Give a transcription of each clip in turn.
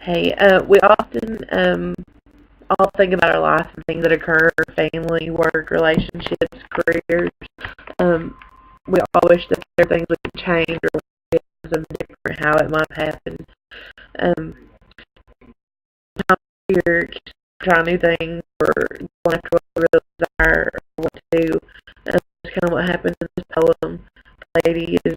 Hey, we often all think about our life and things that occur, family, work, relationships, careers. Um, we all wish that there are things we could change or something different, how it might happen. Um, you're trying new things or going after what you really desire or what to do. That's kind of what happens in this poem. The lady is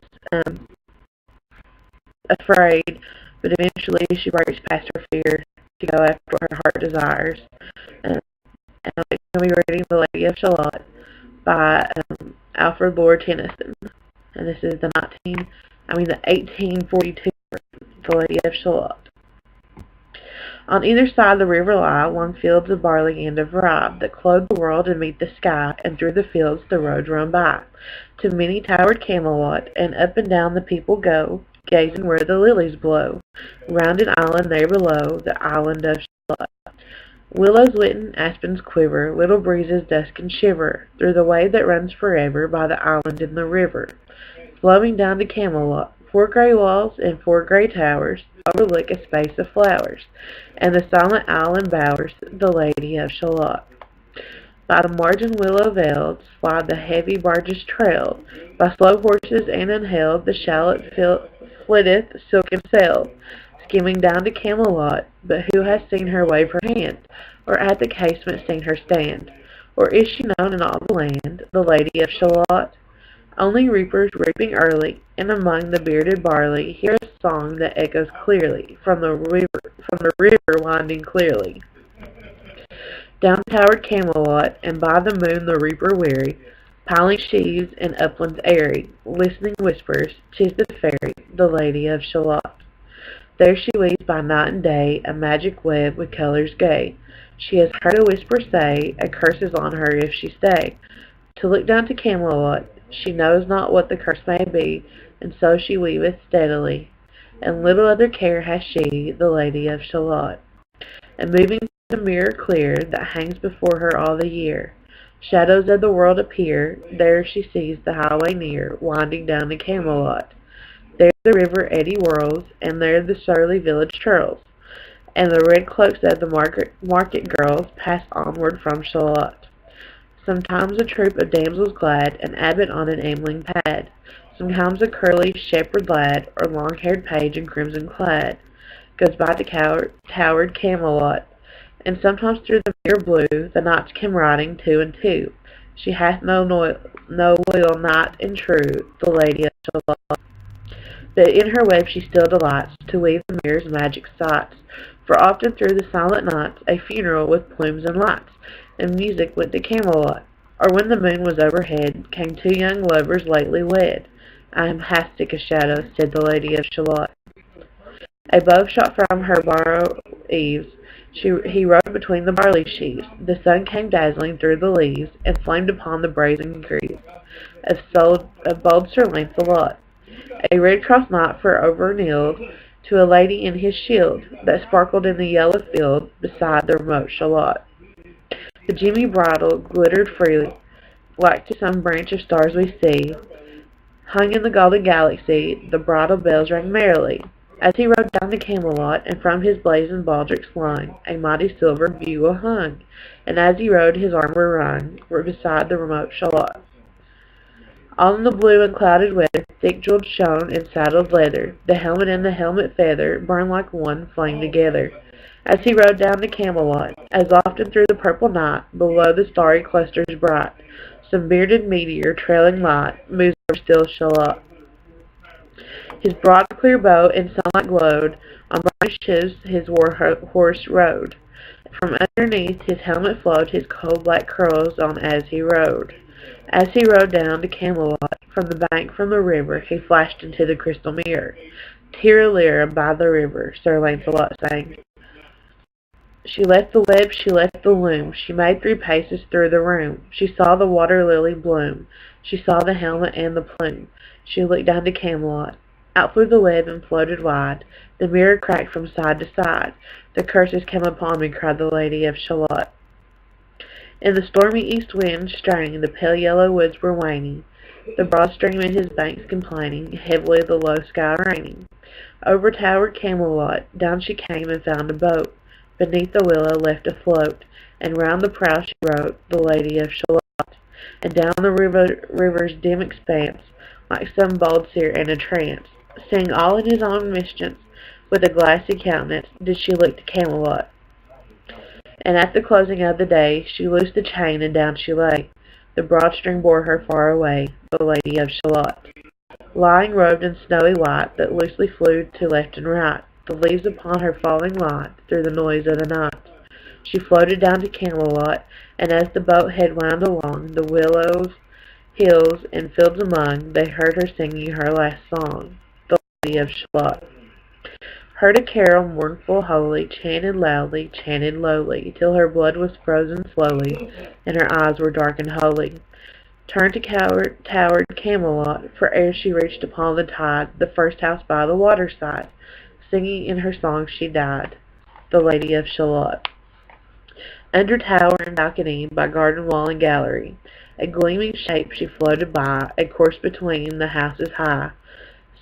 afraid, but eventually she breaks past her fear to go after what her heart desires. Um, and I'm going to be reading The Lady of Shalott by Alfred Lord Tennyson. And this is the 1842 The Lady of Shalott. On either side the river lie long fields of barley and of rye, that clothe the world and meet the sky, and through the fields the roads run by, to many towered Camelot, and up and down the people go, gazing where the lilies blow, round an island there below, the island of Shalott. Willows whiten, aspens quiver, little breezes dusk and shiver, through the way that runs forever by the island in the river. Flowing down to Camelot, 4 grey walls and 4 grey towers overlook a space of flowers, and the silent isle embowers the Lady of Shalott. By the margin willow veiled slide the heavy barges trailed, by slow horses and unhailed the shallop flitteth silken sailed, skimming down to Camelot. But who has seen her wave her hand, or at the casement seen her stand? Or is she known in all the land, the Lady of Shalott? Only reapers reaping early, and among the bearded barley, hear a song that echoes clearly from the river winding clearly. Down towered Camelot, and by the moon the reaper weary, piling sheaves in uplands airy, listening whispers, 'tis the fairy, the Lady of Shalott. There she weaves by night and day a magic web with colours gay. She has heard a whisper say, a curse is on her if she stay. To look down to Camelot, she knows not what the curse may be, and so she weaveth steadily, and little other care has she, the Lady of Shalott. And moving the mirror clear that hangs before her all the year, shadows of the world appear, there she sees the highway near, winding down to Camelot. There the river eddy whirls, and there the surly village churls, and the red cloaks of the market girls pass onward from Shalott. Sometimes a troop of damsels glad, an abbot on an ambling pad, sometimes a curly shepherd lad, or long-haired page in crimson clad, goes by the towered Camelot, and sometimes through the mirror blue the knights come riding 2 and 2. She hath no loyal knight and true, the Lady of Shalott. But in her web she still delights to weave the mirror's magic sights, for often through the silent nights a funeral with plumes and lights, and music went to Camelot. Or when the moon was overhead, came 2 young lovers lately wed. I am hastic a shadow, said the Lady of Shalott. A bow shot from her borrowed eaves, he rode between the barley sheaves. The sun came dazzling through the leaves, and flamed upon the brazen greaves of bold Sir Lancelot. A red cross knight for over kneeled to a lady in his shield, that sparkled in the yellow field beside the remote Shalott. The gemmy bridle glittered freely, like to some branch of stars we see, hung in the golden galaxy, the bridle bells rang merrily. As he rode down to Camelot, and from his blazoned baldric slung, a mighty silver bugle hung, and as he rode his armor rung, beside the remote Shalott. All in the blue and clouded weather, thick jewelled shone in saddled leather, the helmet and the helmet feather burned like one flame together. As he rode down to Camelot, as often through the purple night, below the starry clusters bright, some bearded meteor, trailing light, moves over still Shalott. His broad clear bow in sunlight glowed, on brownish shifts his war horse rode. From underneath his helmet flowed his coal black curls on as he rode. As he rode down to Camelot, from the bank from the river, he flashed into the crystal mirror. Tirra-lirra by the river, Sir Lancelot sang. She left the web, she left the loom, she made 3 paces through the room. She saw the water lily bloom, she saw the helmet and the plume. She looked down to Camelot. Out flew the web and floated wide, the mirror cracked from side to side. The curses came upon me, cried the Lady of Shalott. In the stormy east wind straining, the pale yellow woods were waning, the broad stream in his banks complaining, heavily the low sky raining. Over towered Camelot, down she came and found a boat, beneath the willow left afloat, and round the prow she wrote, the Lady of Shalott. And down the river's dim expanse, like some bold seer in a trance, seeing all in his own mischance, with a glassy countenance, did she look to Camelot. And at the closing of the day, she loosed the chain, and down she lay. The broad string bore her far away, the Lady of Shalott. Lying robed in snowy white, that loosely flew to left and right, the leaves upon her falling light, through the noise of the night. She floated down to Camelot, and as the boat head wound along, the willows, hills, and fields among, they heard her singing her last song, the Lady of Shalott. Heard a carol mournful, holy, chanted loudly, chanted lowly, till her blood was frozen slowly, and her eyes were dark and holy. Turned to towered Camelot, for ere she reached upon the tide, the first house by the waterside, singing in her song she died, the Lady of Shalott. Under tower and balcony, by garden wall and gallery, a gleaming shape she floated by, a course between the houses high.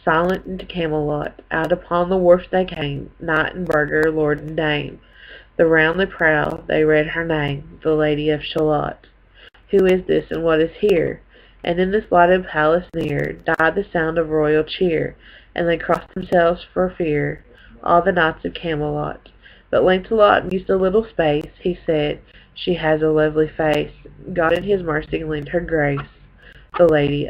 Silent into Camelot, out upon the wharf they came, knight and burgher, lord and dame. Around the prow they read her name, the Lady of Shalott. Who is this, and what is here? And in this lighted palace near died the sound of royal cheer, and they crossed themselves for fear, all the knights of Camelot. But Lancelot mused a little space. He said, "She has a lovely face. God in his mercy lend her grace, the Lady